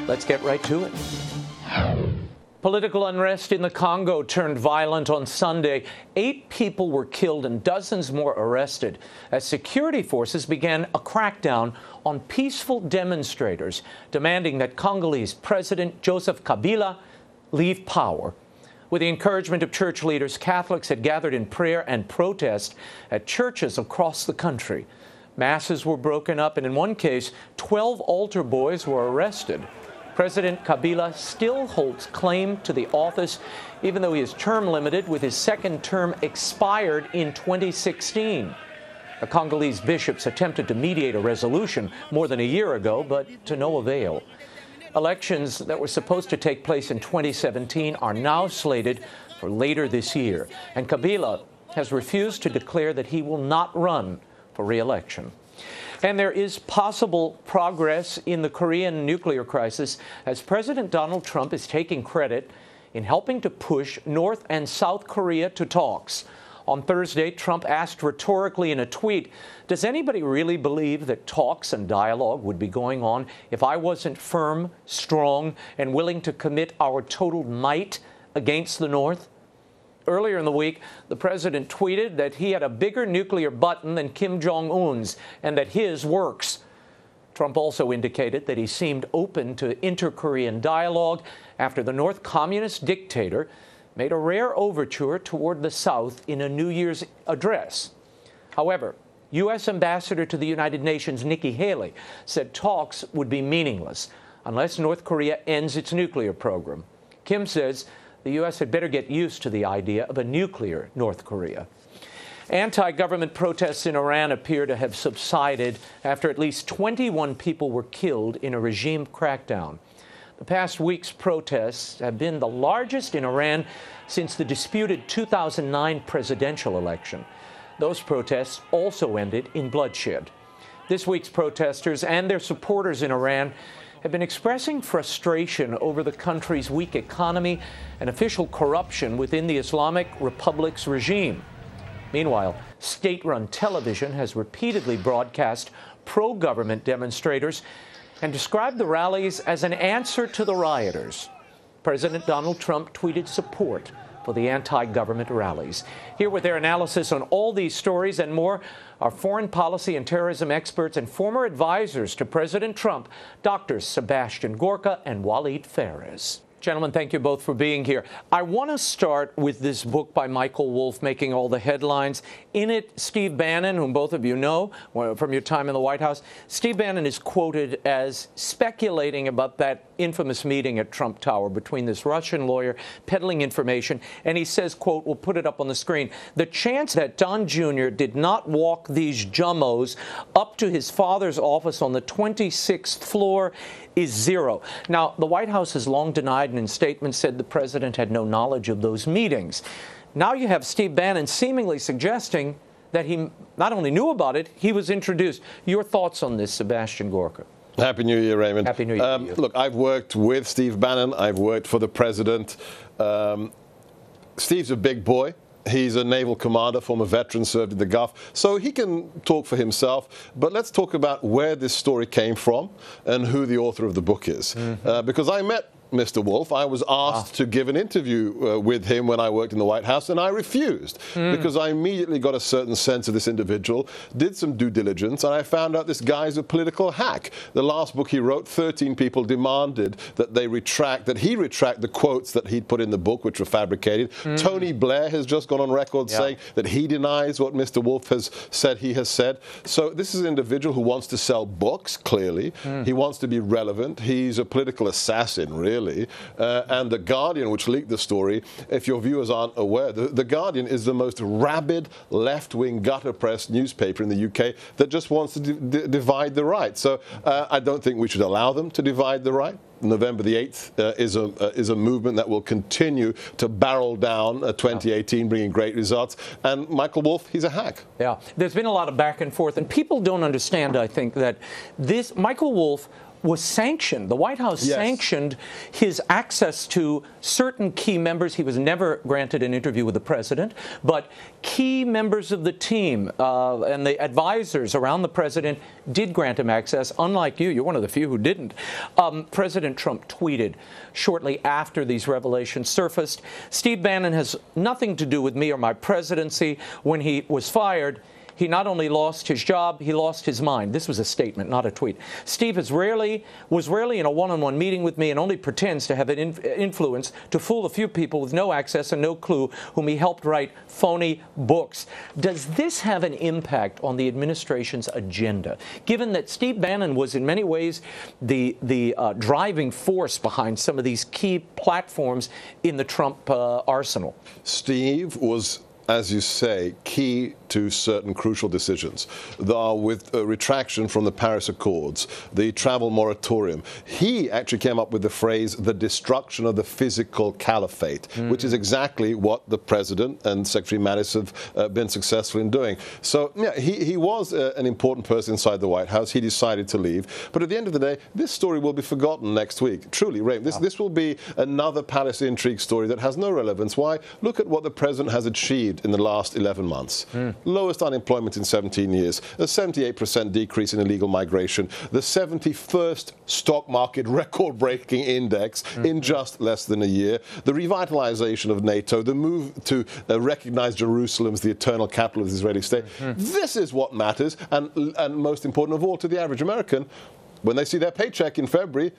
Let's get right to it. Political unrest in the Congo turned violent on Sunday. 8 people were killed and dozens more arrested as security forces began a crackdown on peaceful demonstrators demanding that Congolese President Joseph Kabila leave power. With the encouragement of church leaders, Catholics had gathered in prayer and protest at churches across the country. Masses were broken up, and in one case, 12 altar boys were arrested. President Kabila still holds claim to the office, even though he is term limited, with his second term expired in 2016. The Congolese bishops attempted to mediate a resolution more than a year ago, but to no avail. Elections that were supposed to take place in 2017 are now slated for later this year, and Kabila has refused to declare that he will not run for re-election. And there is possible progress in the Korean nuclear crisis as President Donald Trump is taking credit in helping to push North and South Korea to talks. On Thursday, Trump asked rhetorically in a tweet, "Does anybody really believe that talks and dialogue would be going on if I wasn't firm, strong, and willing to commit our total might against the North?" Earlier in the week, the president tweeted that he had a bigger nuclear button than Kim Jong-un's and that his works. Trump also indicated that he seemed open to inter-Korean dialogue after the North Communist dictator made a rare overture toward the South in a New Year's address. However, U.S. Ambassador to the United Nations Nikki Haley said talks would be meaningless unless North Korea ends its nuclear program. Kim says the U.S. had better get used to the idea of a nuclear North Korea. Anti-government protests in Iran appear to have subsided after at least 21 people were killed in a regime crackdown. The past week's protests have been the largest in Iran since the disputed 2009 presidential election. Those protests also ended in bloodshed. This week's protesters and their supporters in Iran have been expressing frustration over the country's weak economy and official corruption within the Islamic Republic's regime. Meanwhile, state-run television has repeatedly broadcast pro-government demonstrators and described the rallies as an answer to the rioters. President Donald Trump tweeted support for the anti-government rallies. Here with their analysis on all these stories and more are foreign policy and terrorism experts and former advisors to President Trump, Drs. Sebastian Gorka and Walid Phares. Gentlemen, thank you both for being here. I want to start with this book by Michael Wolff making all the headlines. In it, Steve Bannon, whom both of you know from your time in the White House, Steve Bannon is quoted as speculating about that infamous meeting at Trump Tower between this Russian lawyer peddling information. And he says, quote, we'll put it up on the screen, "The chance that Don Jr. did not walk these jummos up to his father's office on the 26th floor is zero." Now, the White House has long denied and in statements said the president had no knowledge of those meetings. Now you have Steve Bannon seemingly suggesting that he not only knew about it, he was introduced. Your thoughts on this, Sebastian Gorka? Happy New Year, Raymond. Happy New Year to you. Look, I've worked with Steve Bannon. I've worked for the president. Steve's a big boy. He's a naval commander, former veteran, served in the Gulf, so he can talk for himself. But let's talk about where this story came from and who the author of the book is. Because I met Mr. Wolff. I was asked to give an interview with him when I worked in the White House, and I refused because I immediately got a certain sense of this individual, did some due diligence, and I found out this guy's a political hack. The last book he wrote, 13 people demanded that he retract the quotes that he'd put in the book, which were fabricated. Tony Blair has just gone on record saying that he denies what Mr. Wolff has said he has said. So this is an individual who wants to sell books, clearly. He wants to be relevant. He's a political assassin, really. And The Guardian, which leaked the story, if your viewers aren't aware, The Guardian is the most rabid left-wing gutter-press newspaper in the UK that just wants to divide the right. So I don't think we should allow them to divide the right. November the 8th is a movement that will continue to barrel down 2018, bringing great results. And Michael Wolff, he's a hack. Yeah, there's been a lot of back and forth, and people don't understand, I think, that this Michael Wolff was sanctioned. The White House sanctioned his access to certain key members. He was never granted an interview with the president, but key members of the team and the advisors around the president did grant him access. Unlike you, you're one of the few who didn't. President Trump tweeted shortly after these revelations surfaced, "Steve Bannon has nothing to do with me or my presidency. When he was fired, he not only lost his job, he lost his mind." This was a statement, not a tweet. "Steve was rarely in a one-on-one meeting with me and only pretends to have an influence to fool a few people with no access and no clue whom he helped write phony books." Does this have an impact on the administration's agenda, given that Steve Bannon was in many ways the driving force behind some of these key platforms in the Trump arsenal? Steve was, as you say, key to certain crucial decisions. With retraction from the Paris Accords, the travel moratorium. He actually came up with the phrase, the destruction of the physical caliphate, which is exactly what the President and Secretary Mattis have been successful in doing. So, yeah, he was an important person inside the White House. He decided to leave. But at the end of the day, this story will be forgotten next week. Truly, Raymond, this will be another palace intrigue story that has no relevance. Why? Look at what the President has achieved in the last 11 months. Lowest unemployment in 17 years, a 78% decrease in illegal migration, the 71st stock market record-breaking index in just less than a year, the revitalization of NATO, the move to recognize Jerusalem as the eternal capital of the Israeli state. This is what matters, and most important of all to the average American, when they see their paycheck in February,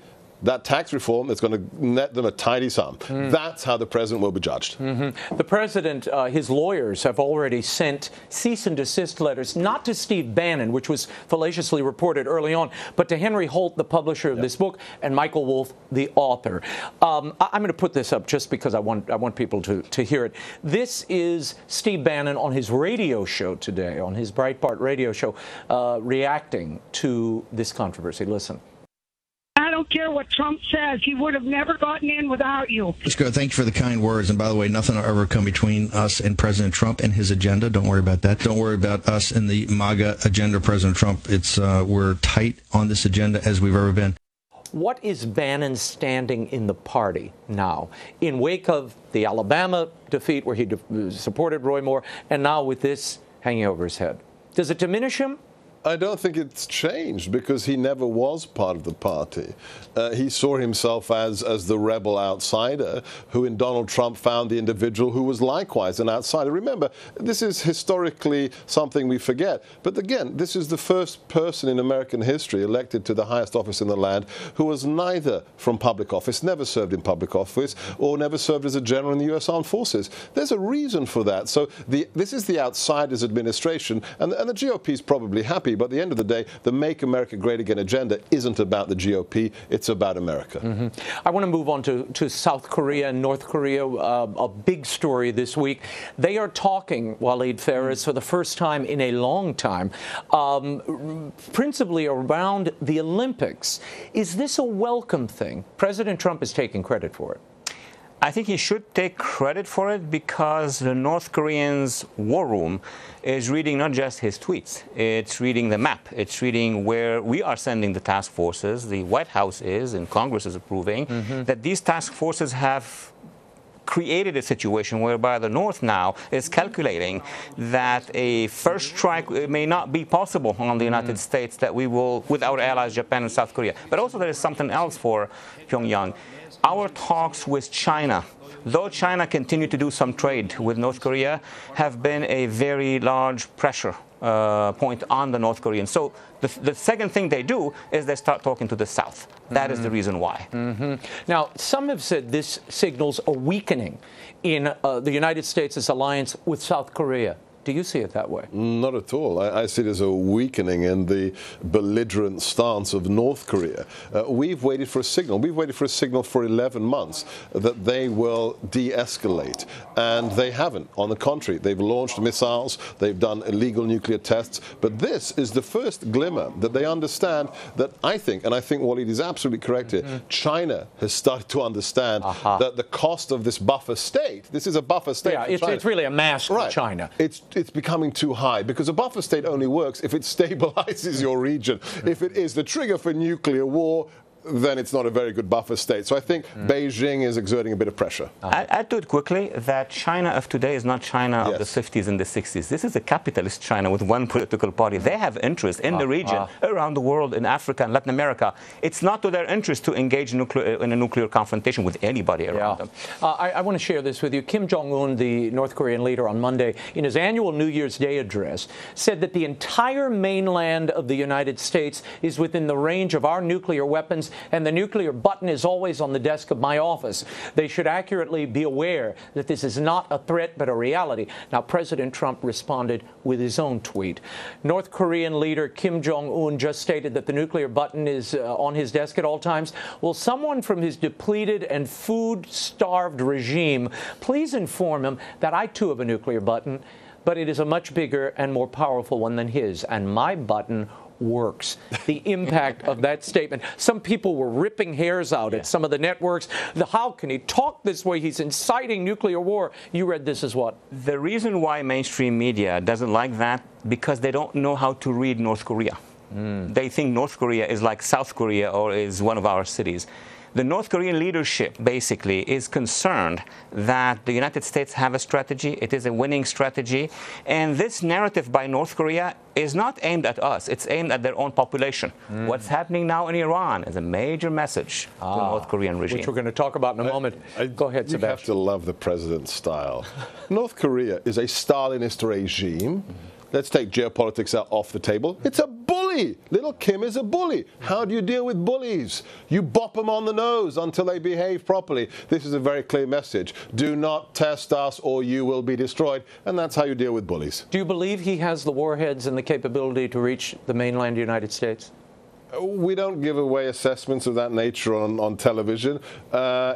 that tax reform is going to net them a tidy sum. That's how the president will be judged. The president, his lawyers have already sent cease and desist letters, not to Steve Bannon, which was fallaciously reported early on, but to Henry Holt, the publisher of this book, and Michael Wolff, the author. I'm going to put this up just because I want people to hear it. This is Steve Bannon on his radio show today, on his Breitbart radio show, reacting to this controversy. Listen. I don't care what Trump says. He would have never gotten in without you. Thank you for the kind words. And by the way, nothing will ever come between us and President Trump and his agenda. Don't worry about that. Don't worry about us and the MAGA agenda, President Trump. We're tight on this agenda as we've ever been. What is Bannon's standing in the party now, in wake of the Alabama defeat where he supported Roy Moore, and now with this hanging over his head? Does it diminish him? I don't think it's changed because he never was part of the party. He saw himself as the rebel outsider who in Donald Trump found the individual who was likewise an outsider. Remember, this is historically something we forget. But again, this is the first person in American history elected to the highest office in the land who was neither from public office, never served in public office, or never served as a general in the U.S. Armed Forces. There's a reason for that. So this is the outsider's administration, and the GOP is probably happy. But at the end of the day, the Make America Great Again agenda isn't about the GOP, it's about America. I want to move on to South Korea and North Korea, a big story this week. They are talking, Walid Phares, for the first time in a long time, principally around the Olympics. Is this a welcome thing? President Trump is taking credit for it. I think he should take credit for it because the North Koreans' war room is reading not just his tweets, it's reading the map, it's reading where we are sending the task forces, the White House is, and Congress is approving, that these task forces have created a situation whereby the North now is calculating that a first strike may not be possible on the United States, that we will, with our allies, Japan and South Korea. But also there is something else for Pyongyang. Our talks with China, though China continued to do some trade with North Korea, have been a very large pressure point on the North Koreans. So the second thing they do is they start talking to the South. That is the reason why. Now, some have said this signals a weakening in the United States' alliance with South Korea. Do you see it that way? Not at all. I see it as a weakening in the belligerent stance of North Korea. We've waited for a signal. We've waited for a signal for 11 months that they will de-escalate, and they haven't. On the contrary, they've launched missiles, they've done illegal nuclear tests, but this is the first glimmer that they understand that I think Walid is absolutely correct here, China has started to understand that the cost of this buffer state, this is a buffer state for China. It's really a mask for China. It's it's becoming too high, because a buffer state only works if it stabilizes your region. If it is the trigger for nuclear war, then it's not a very good buffer state. So I think Beijing is exerting a bit of pressure. I'd do it quickly that China of today is not China of the 50s and the 60s. This is a capitalist China with one political party. They have interest in the region, around the world, in Africa and Latin America. It's not to their interest to engage in a nuclear confrontation with anybody around them. I want to share this with you. Kim Jong-un, the North Korean leader, on Monday, in his annual New Year's Day address, said that the entire mainland of the United States is within the range of our nuclear weapons, and the nuclear button is always on the desk of my office. They should accurately be aware that this is not a threat but a reality. Now, President Trump responded with his own tweet. North Korean leader Kim Jong-un just stated that the nuclear button is on his desk at all times. Will someone from his depleted and food-starved regime please inform him that I too have a nuclear button, but it is a much bigger and more powerful one than his, and my button works. The impact of that statement. Some people were ripping hairs out at some of the networks. How can he talk this way? He's inciting nuclear war. You read this as what? The reason why mainstream media doesn't like that, because they don't know how to read North Korea. They think North Korea is like South Korea or is one of our cities. The North Korean leadership basically is concerned that the United States have a strategy. It is a winning strategy. And this narrative by North Korea is not aimed at us. It's aimed at their own population. What's happening now in Iran is a major message to the North Korean regime. Which we're going to talk about in a moment. Go ahead, Sebastian. You have to love the president's style. North Korea is a Stalinist regime. Let's take geopolitics out off the table. It's a bully. Little Kim is a bully. How do you deal with bullies? You bop them on the nose until they behave properly. This is a very clear message. Do not test us or you will be destroyed. And that's how you deal with bullies. Do you believe he has the warheads and the capability to reach the mainland United States? We don't give away assessments of that nature on television.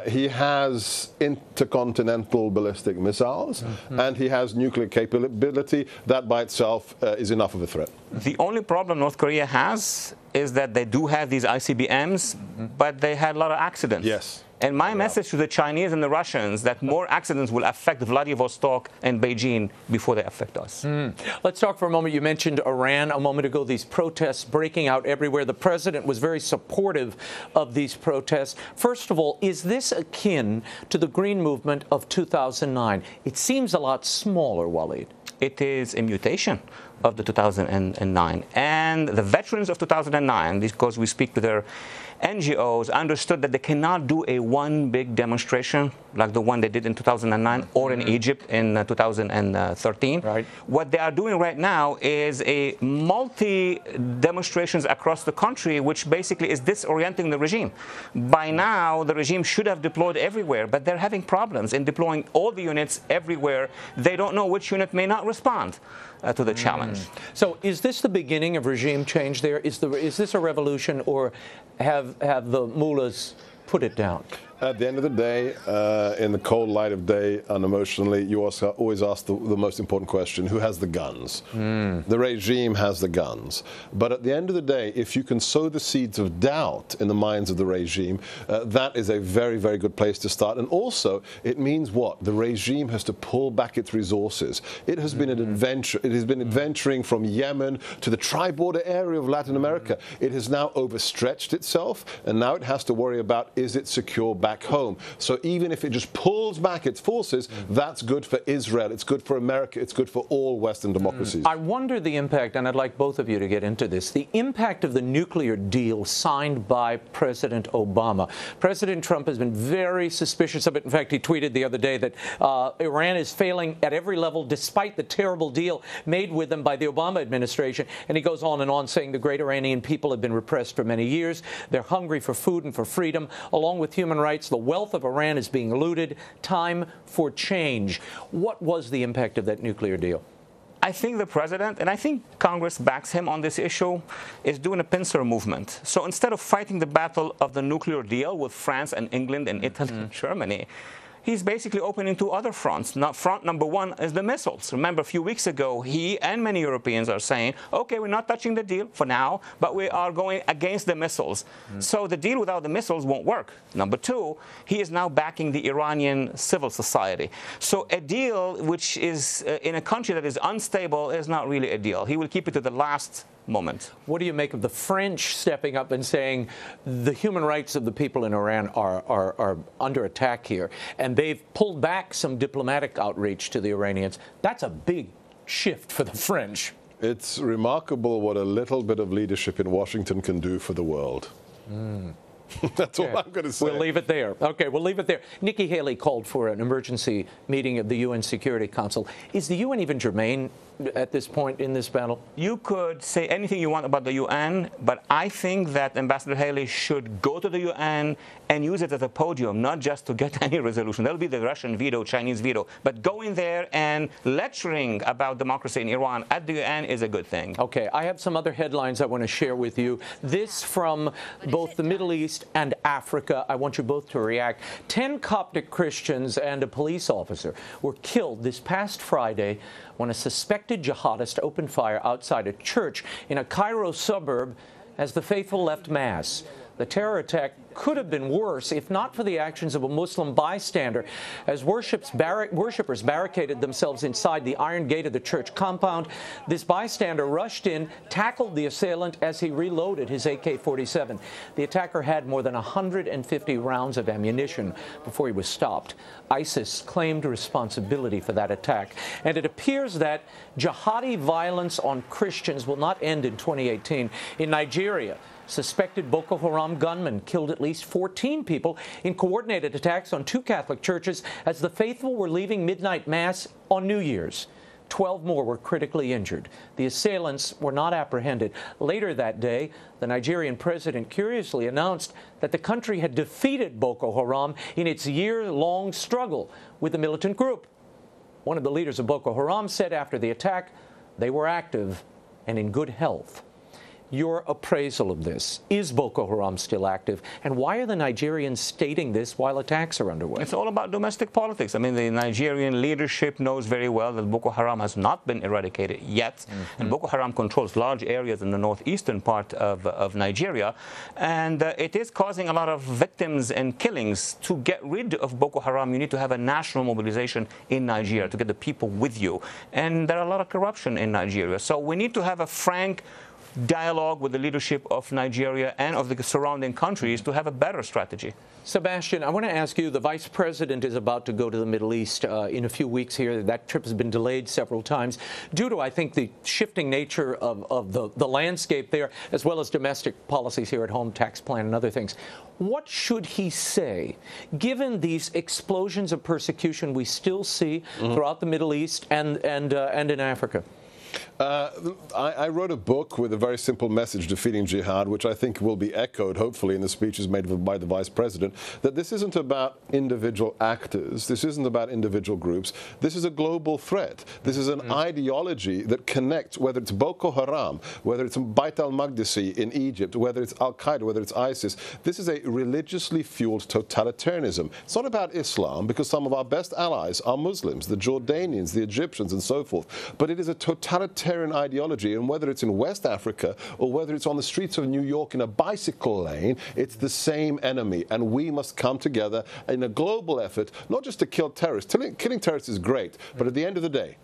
He has intercontinental ballistic missiles, and he has nuclear capability. That by itself is enough of a threat. The only problem North Korea has is that they do have these ICBMs, but they had a lot of accidents. Yes. And my message to the Chinese and the Russians that more accidents will affect Vladivostok and Beijing before they affect us. Let's talk for a moment. You mentioned Iran a moment ago, these protests breaking out everywhere. The president was very supportive of these protests. First of all, is this akin to the Green Movement of 2009? It seems a lot smaller, Walid. It is a mutation of the 2009. And the veterans of 2009, because we speak to their NGOs, understood that they cannot do a one big demonstration like the one they did in 2009 or in Egypt in 2013. Right. What they are doing right now is a multi-demonstrations across the country, which basically is disorienting the regime. By now, the regime should have deployed everywhere, but they're having problems in deploying all the units everywhere. They don't know which unit may not respond to the challenge. So is this the beginning of regime change there? Is this a revolution, or have the mullahs put it down? At the end of the day, in the cold light of day, unemotionally, you also always ask the most important question: who has the guns? The regime has the guns. But at the end of the day, if you can sow the seeds of doubt in the minds of the regime, that is a very, very good place to start. And also, it means what? The regime has to pull back its resources. It has been an adventure. It has been adventuring from Yemen to the tri-border area of Latin America. It has now overstretched itself, and now it has to worry about, is it secure back home? So even if it just pulls back its forces, that's good for Israel, it's good for America, it's good for all Western democracies. I wonder the impact, and I'd like both of you to get into this, the impact of the nuclear deal signed by President Obama. President Trump has been very suspicious of it. In fact, he tweeted the other day that Iran is failing at every level despite the terrible deal made with them by the Obama administration. And he goes on and on saying the great Iranian people have been repressed for many years. They're hungry for food and for freedom, along with human rights. The wealth of Iran is being looted. Time for change. What was the impact of that nuclear deal? I think the president, and I think Congress backs him on this issue, is doing a pincer movement. So instead of fighting the battle of the nuclear deal with France and England and Italy and Germany, he's basically opening two other fronts. Now, front number one is the missiles. Remember, a few weeks ago, he and many Europeans are saying, okay, we're not touching the deal for now, but we are going against the missiles. So the deal without the missiles won't work. Number two, he is now backing the Iranian civil society. So a deal which is in a country that is unstable is not really a deal. He will keep it to the last moment. What do you make of the French stepping up and saying the human rights of the people in Iran are under attack here, and they've pulled back some diplomatic outreach to the Iranians? That's a big shift for the French. It's remarkable what a little bit of leadership in Washington can do for the world. That's all I'm going to say. We'll leave it there. Okay, we'll leave it there. Nikki Haley called for an emergency meeting of the UN Security Council. Is the UN even germane at this point in this battle? You could say anything you want about the UN, but I think that Ambassador Haley should go to the UN and use it as a podium, not just to get any resolution. That'll be the Russian veto, Chinese veto. But going there and lecturing about democracy in Iran at the UN is a good thing. Okay, I have some other headlines I want to share with you. This from both the Middle East and Africa. I want you both to react. 10 Coptic Christians and a police officer were killed this past Friday when a suspected jihadist opened fire outside a church in a Cairo suburb as the faithful left Mass. The terror attack could have been worse if not for the actions of a Muslim bystander, as worshippers barricaded themselves inside the iron gate of the church compound. This bystander rushed in, tackled the assailant as he reloaded his AK-47. The attacker had more than 150 rounds of ammunition before he was stopped. ISIS claimed responsibility for that attack, and it appears that jihadi violence on Christians will not end in 2018. In Nigeria, suspected Boko Haram gunmen killed at least 14 people in coordinated attacks on 2 Catholic churches as the faithful were leaving midnight mass on New Year's. 12 more were critically injured. The assailants were not apprehended. Later that day, the Nigerian president curiously announced that the country had defeated Boko Haram in its year-long struggle with the militant group. One of the leaders of Boko Haram said after the attack they were active and in good health. Your appraisal of this. Is Boko Haram still active? And why are the Nigerians stating this while attacks are underway? It's all about domestic politics. I mean, the Nigerian leadership knows very well that Boko Haram has not been eradicated yet. And Boko Haram controls large areas in the northeastern part of Nigeria. And it is causing a lot of victims and killings. To get rid of Boko Haram, you need to have a national mobilization in Nigeria to get the people with you. And there are a lot of corruption in Nigeria. So we need to have a frank dialogue with the leadership of Nigeria and of the surrounding countries to have a better strategy. Sebastian, I want to ask you, the Vice President is about to go to the Middle East in a few weeks here. That trip has been delayed several times due to, I think, the shifting nature of the landscape there, as well as domestic policies here at home, tax plan and other things. What should he say, given these explosions of persecution we still see throughout the Middle East and in Africa? I wrote a book with a very simple message, Defeating Jihad, which I think will be echoed, hopefully, in the speeches made by the Vice President, that this isn't about individual actors. This isn't about individual groups. This is a global threat. This is an ideology that connects, whether it's Boko Haram, whether it's Bait al-Maqdisi in Egypt, whether it's Al-Qaeda, whether it's ISIS. This is a religiously fueled totalitarianism. It's not about Islam, because some of our best allies are Muslims, the Jordanians, the Egyptians, and so forth. But it is a totalitarian ideology, and whether it's in West Africa or whether it's on the streets of New York in a bicycle lane, it's the same enemy, and we must come together in a global effort, not just to kill terrorists. Killing terrorists is great, but at the end of the day,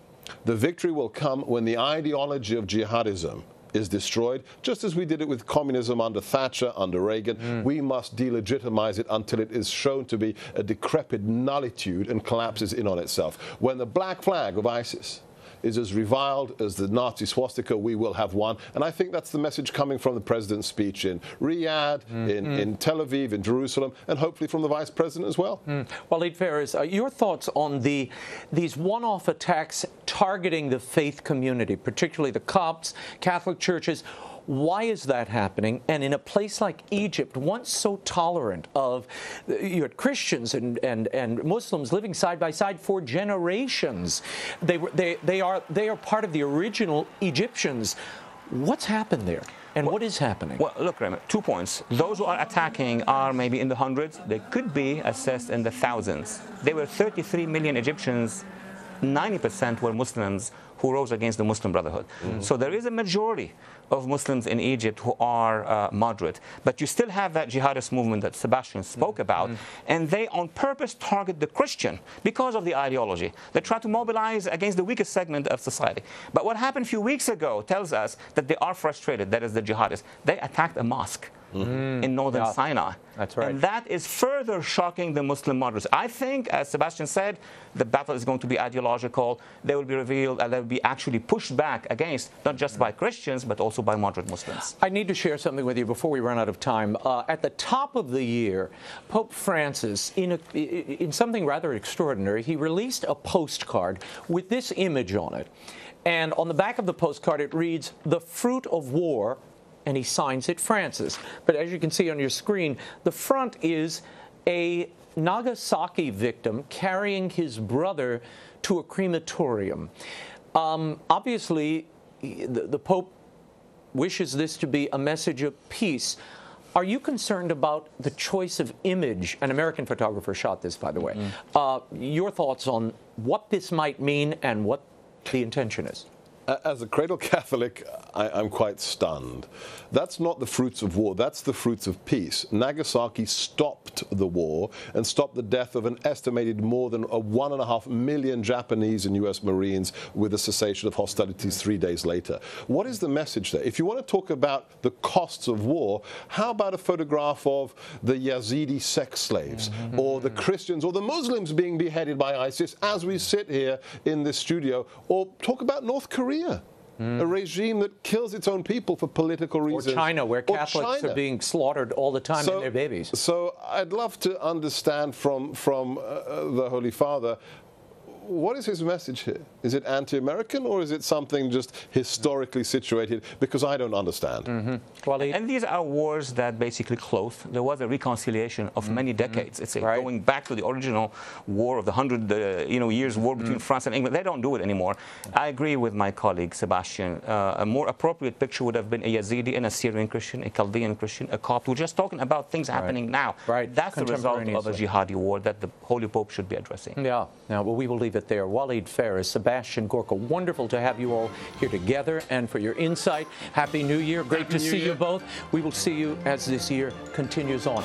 the victory will come when the ideology of jihadism is destroyed, just as we did it with communism under Thatcher, under Reagan. We must delegitimize it until it is shown to be a decrepit nullitude and collapses in on itself. When the black flag of ISIS is as reviled as the Nazi swastika, we will have won. And I think that's the message coming from the President's speech in Riyadh, in Tel Aviv, in Jerusalem, and hopefully from the Vice President as well. Walid Phares, your thoughts on these one-off attacks targeting the faith community, particularly the Copts, Catholic churches. Why is that happening? And in a place like Egypt, once so tolerant of you had Christians and Muslims living side by side for generations, they are part of the original Egyptians. What's happened there? And what is happening? Well, look, Raymond, 2 points. Those who are attacking are maybe in the hundreds. They could be assessed in the thousands. There were 33 million Egyptians. 90% were Muslims who rose against the Muslim Brotherhood. So there is a majority of Muslims in Egypt who are moderate. But you still have that jihadist movement that Sebastian spoke about, and they on purpose target the Christian because of the ideology. They try to mobilize against the weakest segment of society. But what happened a few weeks ago tells us that they are frustrated, that is the jihadists. They attacked a mosque. In northern Sinai. That's right. And that is further shocking the Muslim moderates. I think, as Sebastian said, the battle is going to be ideological. They will be revealed and they will be actually pushed back against, not just by Christians, but also by moderate Muslims. I need to share something with you before we run out of time. At the top of the year, Pope Francis, in something rather extraordinary, he released a postcard with this image on it. And on the back of the postcard, it reads, "The fruit of war," and he signs it Francis. But as you can see on your screen, the front is a Nagasaki victim carrying his brother to a crematorium. Obviously, the Pope wishes this to be a message of peace. Are you concerned about the choice of image? An American photographer shot this, by the way. Your thoughts on what this might mean and what the intention is? As a cradle Catholic, I'm quite stunned. That's not the fruits of war, that's the fruits of peace. Nagasaki stopped the war and stopped the death of an estimated more than 1.5 million Japanese and US Marines with the cessation of hostilities 3 days later. What is the message there? If you want to talk about the costs of war, how about a photograph of the Yazidi sex slaves or the Christians or the Muslims being beheaded by ISIS as we sit here in this studio, or talk about North Korea? A regime that kills its own people for political reasons. Or China, where Catholics are being slaughtered all the time and their babies. So I'd love to understand from the Holy Father, what is his message here? Is it anti-American or is it something just historically situated? Because I don't understand. Walid? And these are wars that basically close. There was a reconciliation of many decades. It's going back to the original war of the 100 years war between France and England. They don't do it anymore. I agree with my colleague Sebastian. A more appropriate picture would have been a Yazidi and a Syrian Christian, a Chaldean Christian, a Copt. We're just talking about things happening now. That's the result of a jihadi war that the Holy Pope should be addressing. Yeah. Now, well, we will leave it there. Walid Phares, Sebastian Gorka, wonderful to have you all here together and for your insight. Happy New Year. Great to see you both. We will see you as this year continues on.